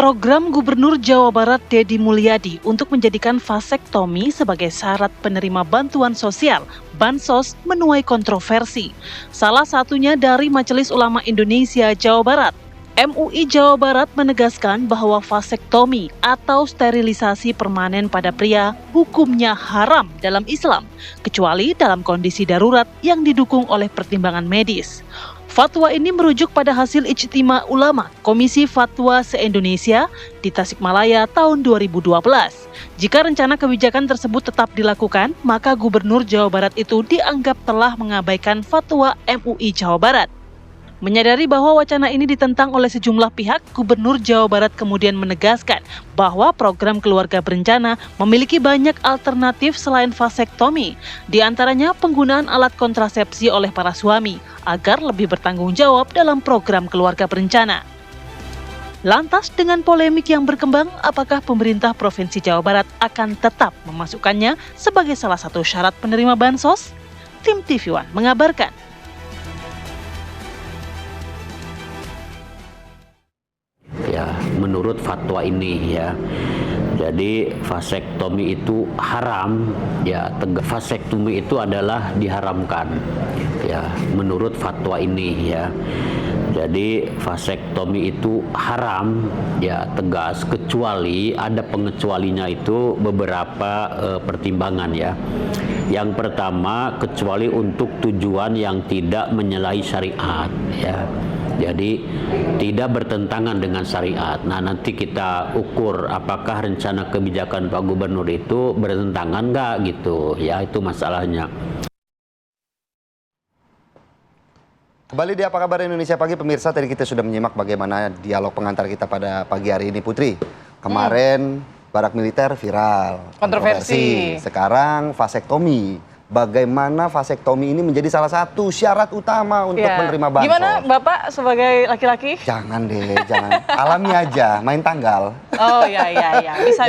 Program Gubernur Jawa Barat Deddy Mulyadi untuk menjadikan vasektomi sebagai syarat penerima bantuan sosial (Bansos) menuai kontroversi. Salah satunya dari Majelis Ulama Indonesia Jawa Barat. MUI Jawa Barat menegaskan bahwa vasektomi atau sterilisasi permanen pada pria hukumnya haram dalam Islam, kecuali dalam kondisi darurat yang didukung oleh pertimbangan medis. Fatwa ini merujuk pada hasil ijtima ulama Komisi Fatwa se-Indonesia di Tasikmalaya tahun 2012. Jika rencana kebijakan tersebut tetap dilakukan, maka Gubernur Jawa Barat itu dianggap telah mengabaikan fatwa MUI Jawa Barat. Menyadari bahwa wacana ini ditentang oleh sejumlah pihak, Gubernur Jawa Barat kemudian menegaskan bahwa program keluarga berencana memiliki banyak alternatif selain vasektomi, di antaranya penggunaan alat kontrasepsi oleh para suami agar lebih bertanggung jawab dalam program keluarga berencana. Lantas dengan polemik yang berkembang, apakah pemerintah Provinsi Jawa Barat akan tetap memasukkannya sebagai salah satu syarat penerima bansos? Tim TV One mengabarkan. Ya, menurut fatwa ini ya, jadi vasektomi itu haram ya, vasektomi itu adalah diharamkan ya, menurut fatwa ini ya. Jadi vasektomi itu haram ya, tegas, kecuali ada pengecualinya itu beberapa pertimbangan ya. Yang pertama, kecuali untuk tujuan yang tidak menyalahi syariat ya. Jadi tidak bertentangan dengan syariat. Nah, nanti kita ukur apakah rencana kebijakan Pak Gubernur itu bertentangan nggak gitu. Ya, itu masalahnya. Kembali di Apa Kabar Indonesia Pagi, pemirsa. Tadi kita sudah menyimak bagaimana dialog pengantar kita pada pagi hari ini, Putri. Kemarin barak militer viral, kontroversi. Sekarang vasektomi. Bagaimana vasektomi ini menjadi salah satu syarat utama untuk menerima bansos. Gimana Bapak sebagai laki-laki? Jangan deh, jangan. Alami aja, main tanggal. Oh iya, bisa.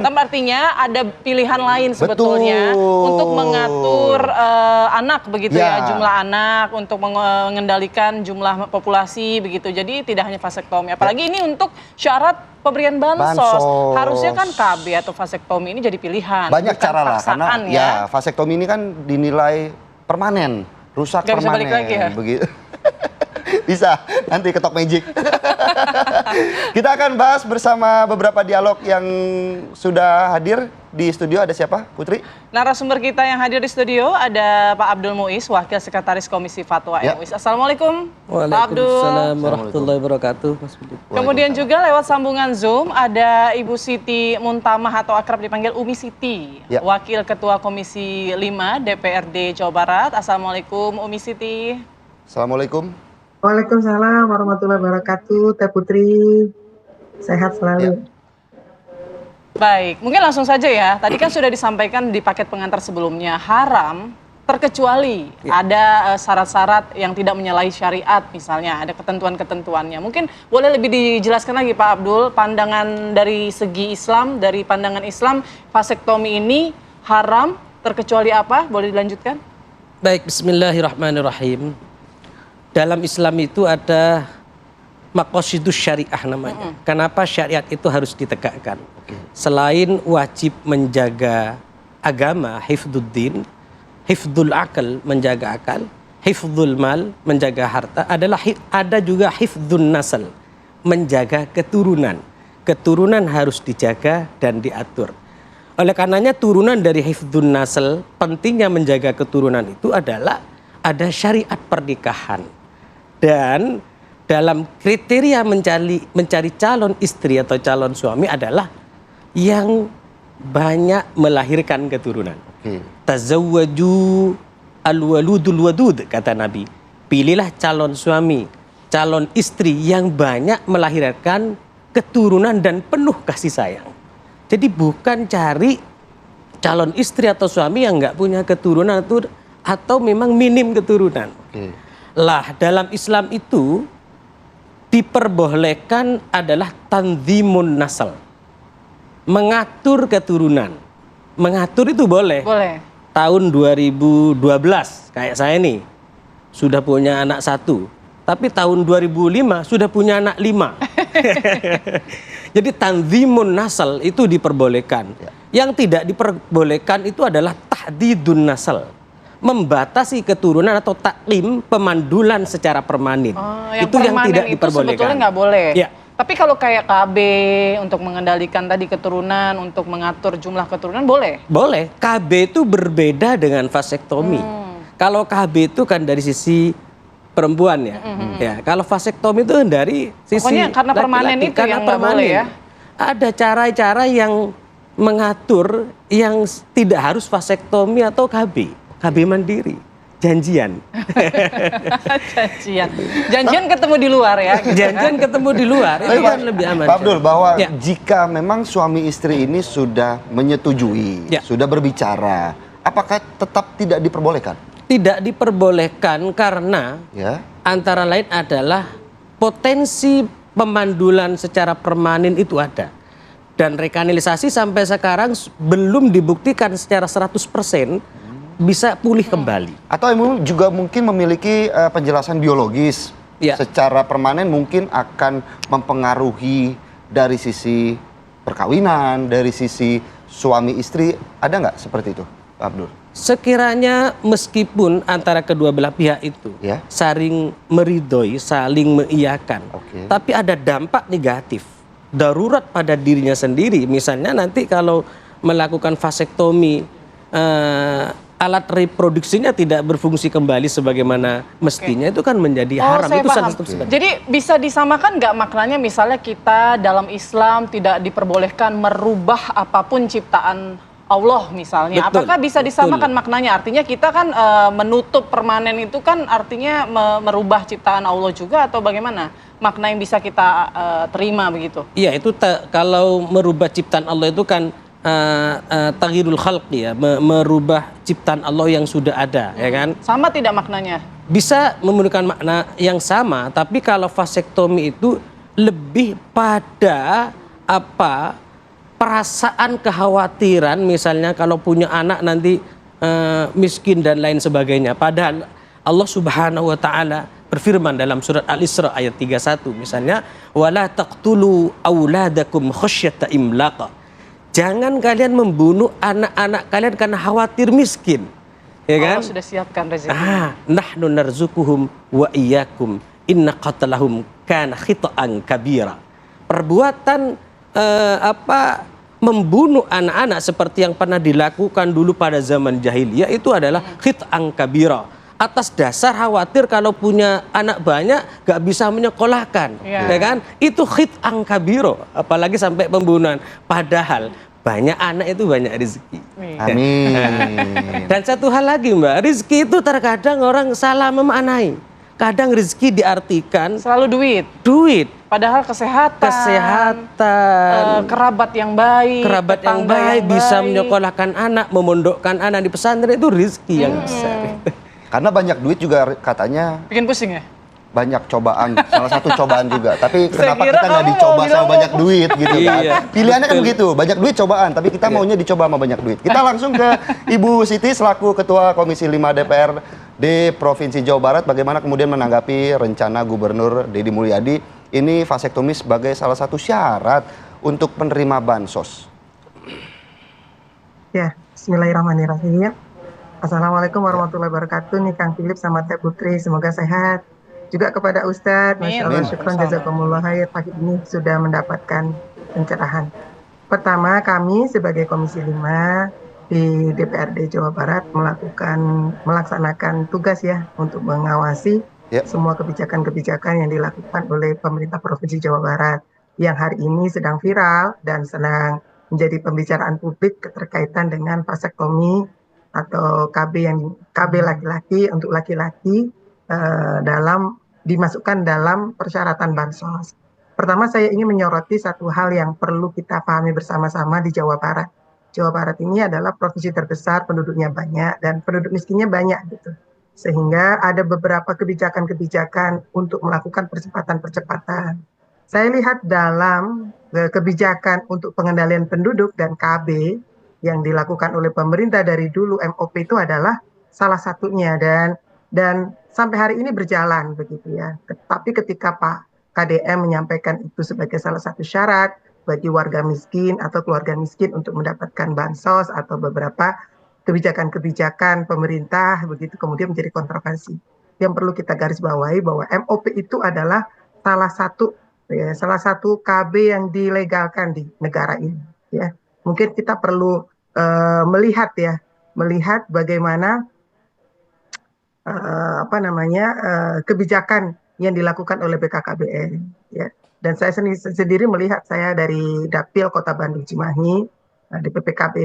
Tapi artinya ada pilihan lain sebetulnya untuk mengatur anak begitu ya, jumlah anak, untuk mengendalikan jumlah populasi begitu. Jadi tidak hanya vasektomi, apalagi ini untuk syarat pemberian bansos. Harusnya kan KB atau vasektomi ini jadi pilihan. Banyak cara lah, karena ya vasektomi ini kan dinilai permanen, rusak permanen. Bisa balik lagi ya? Begitu. Bisa, nanti ketok magic. Kita akan bahas bersama beberapa dialog yang sudah hadir di studio. Ada siapa, Putri? Narasumber kita yang hadir di studio ada Pak Abdul Muiz, Wakil Sekretaris Komisi Fatwa MUI. Assalamualaikum, Pak Abdul. Waalaikumsalam warahmatullahi wabarakatuh. Kemudian juga lewat sambungan Zoom ada Ibu Siti Muntamah atau akrab dipanggil Umi Siti, Wakil Ketua Komisi 5 DPRD Jawa Barat. Assalamualaikum, Umi Siti. Assalamualaikum. Waalaikumsalam warahmatullahi wabarakatuh, Teh Putri. Sehat selalu. Baik, mungkin langsung saja ya. Tadi kan sudah disampaikan di paket pengantar sebelumnya, haram terkecuali ada syarat-syarat yang tidak menyalahi syariat, misalnya ada ketentuan-ketentuannya. Mungkin boleh lebih dijelaskan lagi Pak Abdul, pandangan dari segi Islam, dari pandangan Islam, vasektomi ini haram terkecuali apa? Boleh dilanjutkan? Baik, bismillahirrahmanirrahim. Dalam Islam itu ada maqasidus syariah namanya. Kenapa syariat itu harus ditegakkan? Selain wajib menjaga agama, hifdzuddin, hifdzul akal, menjaga akal, hifdzul mal, menjaga harta, ada juga hifdzun nasl, menjaga keturunan. Keturunan harus dijaga dan diatur. Oleh karenanya turunan dari hifdzun nasl, pentingnya menjaga keturunan itu adalah ada syariat pernikahan. Dan dalam kriteria mencari calon istri atau calon suami adalah yang banyak melahirkan keturunan. Tazawwaju al-waludul wadud, kata Nabi. Pilihlah calon suami, calon istri yang banyak melahirkan keturunan dan penuh kasih sayang. Jadi bukan cari calon istri atau suami yang nggak punya keturunan atau memang minim keturunan. Lah, dalam Islam itu diperbolehkan adalah tanzimun nasl, mengatur keturunan. Mengatur itu boleh. Tahun 2012 kayak saya nih sudah punya anak 1, tapi tahun 2005 sudah punya anak 5. Jadi tanzimun nasal itu diperbolehkan. Yang tidak diperbolehkan itu adalah tahdidun nasal, membatasi keturunan atau taklim, pemandulan secara permanen. Yang itu yang permanen tidak itu diperbolehkan. sebetulnya nggak boleh. Ya. Tapi kalau kayak KB untuk mengendalikan tadi keturunan, untuk mengatur jumlah keturunan boleh? Boleh. KB itu berbeda dengan vasektomi. Kalau KB itu kan dari sisi perempuan ya. Ya, kalau vasektomi itu dari sisi pokoknya karena permanen laki-laki, itu karena yang nggak boleh ya. Ada cara-cara yang mengatur yang tidak harus vasektomi atau KB. KB mandiri. Janjian. Janjian ketemu di luar ya. Janjian ketemu di luar itu kan lebih aman. Pak Abdul, bahwa jika memang suami istri ini sudah menyetujui, sudah berbicara, apakah tetap tidak diperbolehkan? Tidak diperbolehkan karena antara lain adalah potensi pemandulan secara permanen itu ada. Dan rekanalisasi sampai sekarang belum dibuktikan secara 100% bisa pulih kembali. Atau juga mungkin memiliki penjelasan biologis secara permanen mungkin akan mempengaruhi dari sisi perkawinan, dari sisi suami istri, ada nggak seperti itu, Pak Abdul? Sekiranya meskipun antara kedua belah pihak itu saling meridhoi, saling mengiyakan, tapi ada dampak negatif, darurat pada dirinya sendiri. Misalnya nanti kalau melakukan vasektomi, alat reproduksinya tidak berfungsi kembali sebagaimana mestinya, itu kan menjadi haram. Itu Jadi bisa disamakan nggak maknanya, misalnya kita dalam Islam tidak diperbolehkan merubah apapun ciptaan Allah misalnya. Apakah bisa disamakan maknanya? Artinya kita kan menutup permanen itu kan artinya merubah ciptaan Allah juga, atau bagaimana? Makna yang bisa kita terima begitu? Iya, itu kalau merubah ciptaan Allah itu kan taghyirul khalq ya, merubah ciptaan Allah yang sudah ada, ya kan? Sama tidak maknanya? Bisa memiliki makna yang sama, tapi kalau vasektomi itu lebih pada perasaan kekhawatiran, misalnya kalau punya anak nanti miskin dan lain sebagainya. Padahal Allah Subhanahu wa taala berfirman dalam surat Al-Isra ayat 31 misalnya, wala taqtulu auladakum khasyata imlaqa. Jangan kalian membunuh anak-anak kalian karena khawatir miskin. Ya kan? Allah sudah siapkan rezeki. Nahnu narzukuhum wa iyyakum inna qatlahum kana khita'an kabira. Perbuatan membunuh anak-anak seperti yang pernah dilakukan dulu pada zaman jahiliyah itu adalah khit'an kabira. Atas dasar khawatir kalau punya anak banyak gak bisa menyekolahkan, ya kan? Itu khit'an kabira, apalagi sampai pembunuhan. Padahal banyak anak itu banyak rezeki. Amin. Dan satu hal lagi Mbak, rezeki itu terkadang orang salah memaknai. Kadang rezeki diartikan selalu duit. Padahal kesehatan, kerabat yang baik, bisa menyekolahkan anak, memondokkan anak di pesantren, itu rezeki yang besar. Karena banyak duit juga katanya bikin pusing ya? Banyak cobaan, salah satu cobaan juga. Tapi kenapa kita nggak dicoba sama banyak duit gitu kan? Pilihannya kan begitu, banyak duit cobaan, tapi kita maunya dicoba sama banyak duit. Kita langsung ke Ibu Siti selaku Ketua Komisi 5 DPRD Provinsi Jawa Barat. Bagaimana kemudian menanggapi rencana Gubernur Deddy Mulyadi ini vasektomi sebagai salah satu syarat untuk penerima bansos? Ya, bismillahirrahmanirrahim. Assalamualaikum warahmatullahi wabarakatuh. Nih Kang Philip sama Teh Putri, semoga sehat. Juga kepada Ustadz, Masya Allah, syukran jazakumullah khair, pagi ini sudah mendapatkan pencerahan. Pertama, kami sebagai Komisi 5 di DPRD Jawa Barat melaksanakan tugas ya untuk mengawasi semua kebijakan-kebijakan yang dilakukan oleh pemerintah Provinsi Jawa Barat yang hari ini sedang viral dan sedang menjadi pembicaraan publik keterkaitan dengan vasektomi atau KB laki-laki untuk laki-laki dimasukkan dalam persyaratan bansos. Pertama, saya ingin menyoroti satu hal yang perlu kita pahami bersama-sama di Jawa Barat. Jawa Barat ini adalah provinsi terbesar, penduduknya banyak dan penduduk miskinnya banyak gitu. Sehingga ada beberapa kebijakan-kebijakan untuk melakukan percepatan-percepatan. Saya lihat dalam kebijakan untuk pengendalian penduduk dan KB yang dilakukan oleh pemerintah dari dulu, MOP itu adalah salah satunya dan sampai hari ini berjalan begitu ya. Tapi ketika Pak KDM menyampaikan itu sebagai salah satu syarat bagi warga miskin atau keluarga miskin untuk mendapatkan bansos atau beberapa kebijakan-kebijakan pemerintah begitu kemudian menjadi kontroversi. Yang perlu kita garis bawahi bahwa MOP itu adalah salah satu KB yang dilegalkan di negara ini. Ya, mungkin kita perlu melihat bagaimana kebijakan yang dilakukan oleh BKKBN. Ya. Dan saya sendiri melihat, saya dari Dapil Kota Bandung Cimahi, di PPKB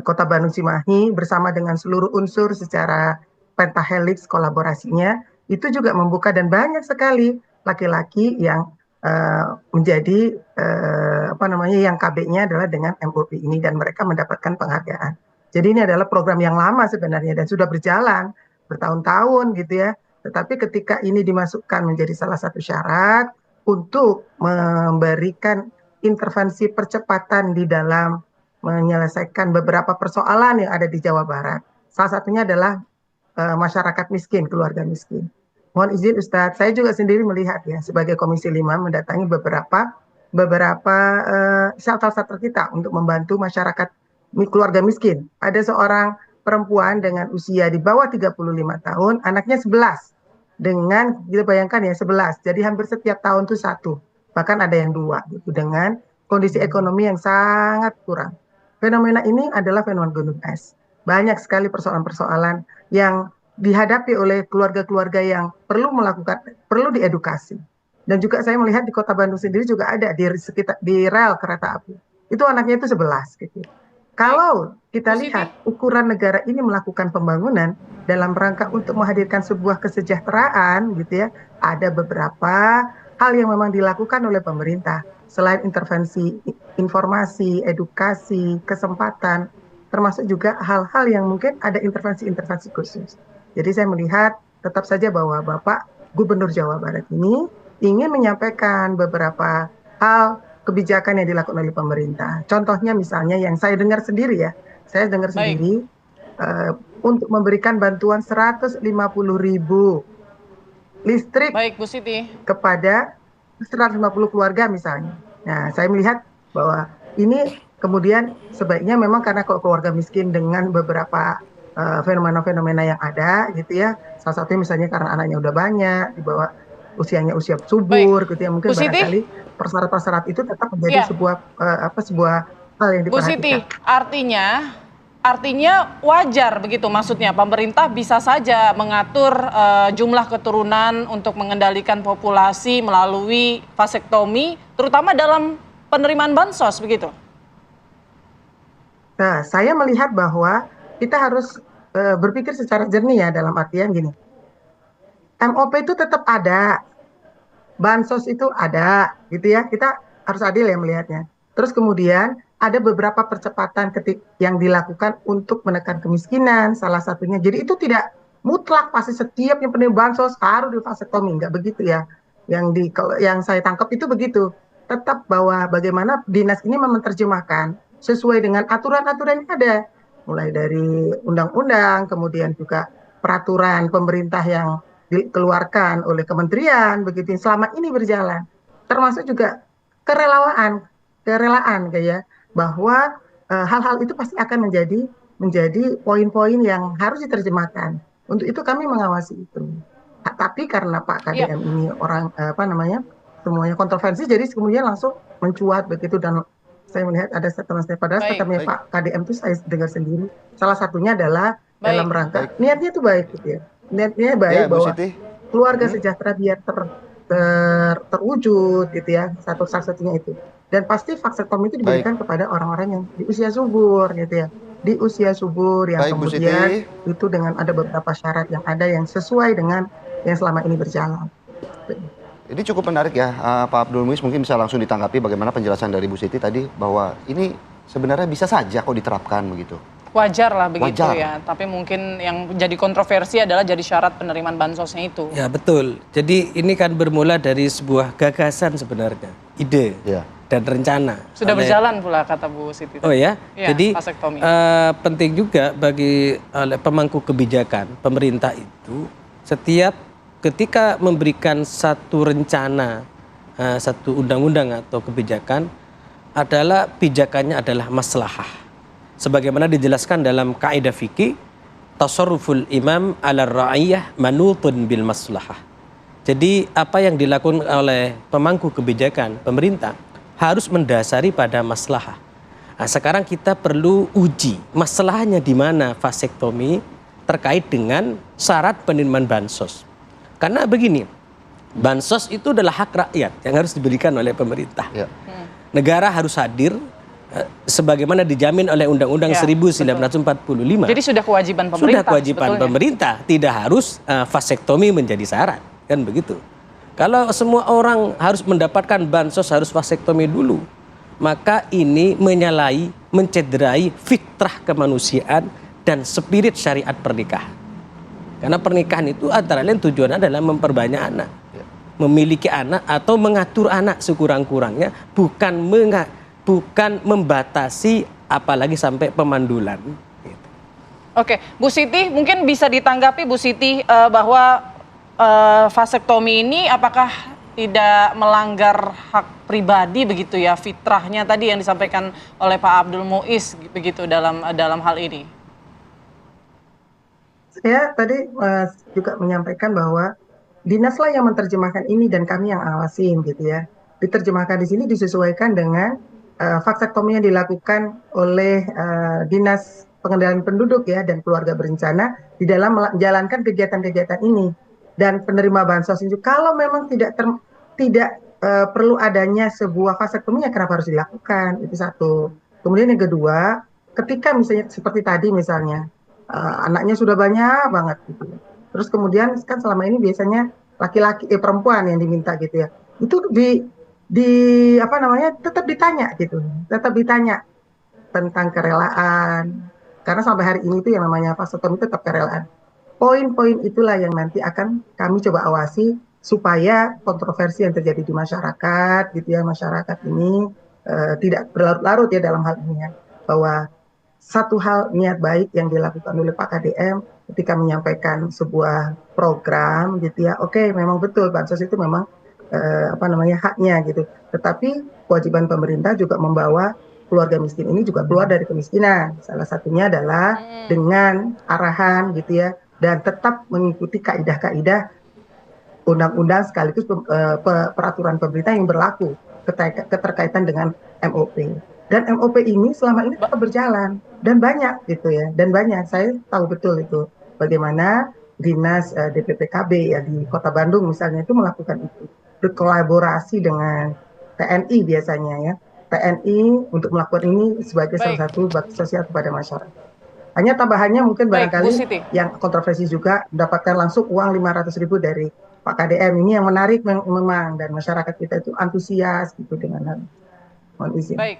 Kota Bandung Cimahi bersama dengan seluruh unsur secara pentahelix kolaborasinya, itu juga membuka dan banyak sekali laki-laki yang menjadi yang KB-nya adalah dengan MOP ini dan mereka mendapatkan penghargaan. Jadi ini adalah program yang lama sebenarnya dan sudah berjalan bertahun-tahun gitu ya. Tetapi ketika ini dimasukkan menjadi salah satu syarat untuk memberikan intervensi percepatan di dalam menyelesaikan beberapa persoalan yang ada di Jawa Barat. Salah satunya adalah masyarakat miskin, keluarga miskin. Mohon izin Ustadz, saya juga sendiri melihat ya sebagai Komisi 5 mendatangi beberapa shelter-shelter kita untuk membantu masyarakat keluarga miskin. Ada seorang perempuan dengan usia di bawah 35 tahun, anaknya 11. Dengan, kita bayangkan ya 11, jadi hampir setiap tahun tuh 1. Bahkan ada yang 2, gitu, dengan kondisi ekonomi yang sangat kurang. Fenomena ini adalah fenomena gunung es. Banyak sekali persoalan-persoalan yang dihadapi oleh keluarga-keluarga yang perlu diedukasi. Dan juga saya melihat di Kota Bandung sendiri juga ada di rel kereta api. Itu anaknya itu 11 gitu. Kalau kita lihat ukuran negara ini melakukan pembangunan dalam rangka untuk menghadirkan sebuah kesejahteraan gitu ya, ada beberapa hal yang memang dilakukan oleh pemerintah. Selain intervensi informasi, edukasi, kesempatan, termasuk juga hal-hal yang mungkin ada intervensi-intervensi khusus. Jadi saya melihat tetap saja bahwa Bapak Gubernur Jawa Barat ini ingin menyampaikan beberapa hal kebijakan yang dilakukan oleh pemerintah. Contohnya misalnya yang saya dengar sendiri ya, sendiri untuk memberikan bantuan 150.000 listrik Bu Siti, kepada 150 keluarga misalnya. Nah, saya melihat bahwa ini kemudian sebaiknya memang karena kalau keluarga miskin dengan beberapa fenomena-fenomena yang ada gitu ya, salah satunya misalnya karena anaknya udah banyak, di bawah usianya usia subur gitu ya, mungkin barangkali persyarat-persyarat itu tetap menjadi sebuah hal yang diperhatikan. Bu Siti, artinya wajar begitu maksudnya pemerintah bisa saja mengatur jumlah keturunan untuk mengendalikan populasi melalui vasektomi, terutama dalam penerimaan bansos begitu. Nah, saya melihat bahwa kita harus berpikir secara jernih ya, dalam artian gini. MOP itu tetap ada, bansos itu ada, gitu ya. Kita harus adil ya melihatnya. Terus kemudian ada beberapa percepatan yang dilakukan untuk menekan kemiskinan, salah satunya. Jadi itu tidak mutlak pasti setiap yang penerima bansos harus divasektomi, nggak begitu ya. Yang saya tangkap itu begitu. Tetap bahwa bagaimana dinas ini menerjemahkan sesuai dengan aturan-aturan yang ada, mulai dari undang-undang, kemudian juga peraturan pemerintah yang dikeluarkan oleh kementerian begitu selama ini berjalan, termasuk juga kerelaan kayak bahwa hal-hal itu pasti akan menjadi poin-poin yang harus diterjemahkan. Untuk itu kami mengawasi itu. Tapi karena Pak KDM ini orang semuanya kontroversi, jadi kemudian langsung mencuat begitu, dan saya melihat ada statement padahal statementnya Pak KDM itu saya dengar sendiri. Salah satunya adalah dalam rangka niatnya itu baik gitu ya. Niatnya baik bahwa keluarga sejahtera biar terwujud gitu ya, satu-satunya itu. Dan pasti vasektomi itu diberikan kepada orang-orang yang di usia subur gitu ya. Di usia subur yang kemudian itu dengan ada beberapa syarat yang ada yang sesuai dengan yang selama ini berjalan. Ini cukup menarik ya, Pak Abdul Muiz, mungkin bisa langsung ditanggapi bagaimana penjelasan dari Bu Siti tadi bahwa ini sebenarnya bisa saja kok diterapkan begitu. Wajar lah begitu ya, tapi mungkin yang jadi kontroversi adalah jadi syarat penerimaan bansosnya itu. Ya betul, jadi ini kan bermula dari sebuah gagasan sebenarnya, ide dan rencana. Sudah berjalan pula kata Bu Siti. Oh ya, jadi penting juga bagi pemangku kebijakan pemerintah itu setiap ketika memberikan satu rencana, satu undang-undang atau kebijakan, adalah pijakannya adalah maslahah. Sebagaimana dijelaskan dalam kaidah fikih, tasarruful imam ala ra'iyah manutun bil maslahah. Jadi apa yang dilakukan oleh pemangku kebijakan pemerintah harus mendasari pada maslahah. Nah, sekarang kita perlu uji masalahnya di mana vasektomi terkait dengan syarat penerimaan bansos. Karena begini, bansos itu adalah hak rakyat yang harus diberikan oleh pemerintah. Ya. Negara harus hadir sebagaimana dijamin oleh Undang-Undang 1945. Jadi sudah kewajiban pemerintah. Sudah kewajiban pemerintah, tidak harus vasektomi menjadi syarat, kan begitu. Kalau semua orang harus mendapatkan bansos harus vasektomi dulu, maka ini menyalahi, mencederai fitrah kemanusiaan dan spirit syariat pernikahan. Karena pernikahan itu antara lain tujuannya adalah memperbanyak anak, memiliki anak atau mengatur anak sekurang-kurangnya, bukan membatasi apalagi sampai pemandulan. Oke, Bu Siti mungkin bisa ditanggapi Bu Siti bahwa vasektomi ini apakah tidak melanggar hak pribadi begitu ya, fitrahnya tadi yang disampaikan oleh Pak Abdul Muiz begitu dalam hal ini? Saya tadi juga menyampaikan bahwa dinaslah yang menerjemahkan ini dan kami yang awasin gitu ya. Diterjemahkan di sini disesuaikan dengan vasektomi yang dilakukan oleh Dinas Pengendalian Penduduk ya dan Keluarga Berencana di dalam menjalankan kegiatan-kegiatan ini. Dan penerima bansos itu kalau memang tidak perlu adanya sebuah vasektomi, ya kenapa harus dilakukan? Itu satu. Kemudian yang kedua, ketika misalnya seperti tadi misalnya anaknya sudah banyak banget gitu. Terus kemudian kan selama ini biasanya laki-laki perempuan yang diminta gitu ya. Itu tetap ditanya gitu. Tetap ditanya tentang kerelaan. Karena sampai hari ini itu yang namanya vasektomi tetap kerelaan. Poin-poin itulah yang nanti akan kami coba awasi supaya kontroversi yang terjadi di masyarakat gitu ya, masyarakat ini tidak berlarut-larut ya dalam hal ini ya. Bahwa satu hal niat baik yang dilakukan oleh Pak KDM ketika menyampaikan sebuah program gitu ya, oke, memang betul bansos itu memang haknya gitu. Tetapi kewajiban pemerintah juga membawa keluarga miskin ini juga keluar dari kemiskinan. Salah satunya adalah dengan arahan gitu ya, dan tetap mengikuti kaidah-kaidah undang-undang sekaligus peraturan pemerintah yang berlaku keterkaitan dengan MOP. Dan MOP ini selama ini tetap berjalan dan banyak gitu ya, dan banyak saya tahu betul itu bagaimana dinas DPPKB ya di Kota Bandung misalnya itu melakukan itu, berkolaborasi dengan TNI biasanya ya, TNI untuk melakukan ini sebagai salah satu bakti sosial kepada masyarakat. Hanya tambahannya mungkin barangkali yang kontroversi juga mendapatkan langsung uang 500.000 dari Pak KDM, ini yang menarik memang, dan masyarakat kita itu antusias gitu dengan hal. Mohon izin. Baik.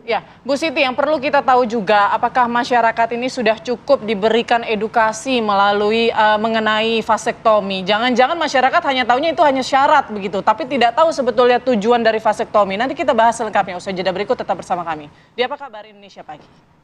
Ya, Bu Siti, yang perlu kita tahu juga, apakah masyarakat ini sudah cukup diberikan edukasi melalui mengenai vasektomi? Jangan-jangan masyarakat hanya tahunya itu hanya syarat begitu, tapi tidak tahu sebetulnya tujuan dari vasektomi. Nanti kita bahas selengkapnya usai jeda berikut, tetap bersama kami di Apa Kabar Indonesia Pagi.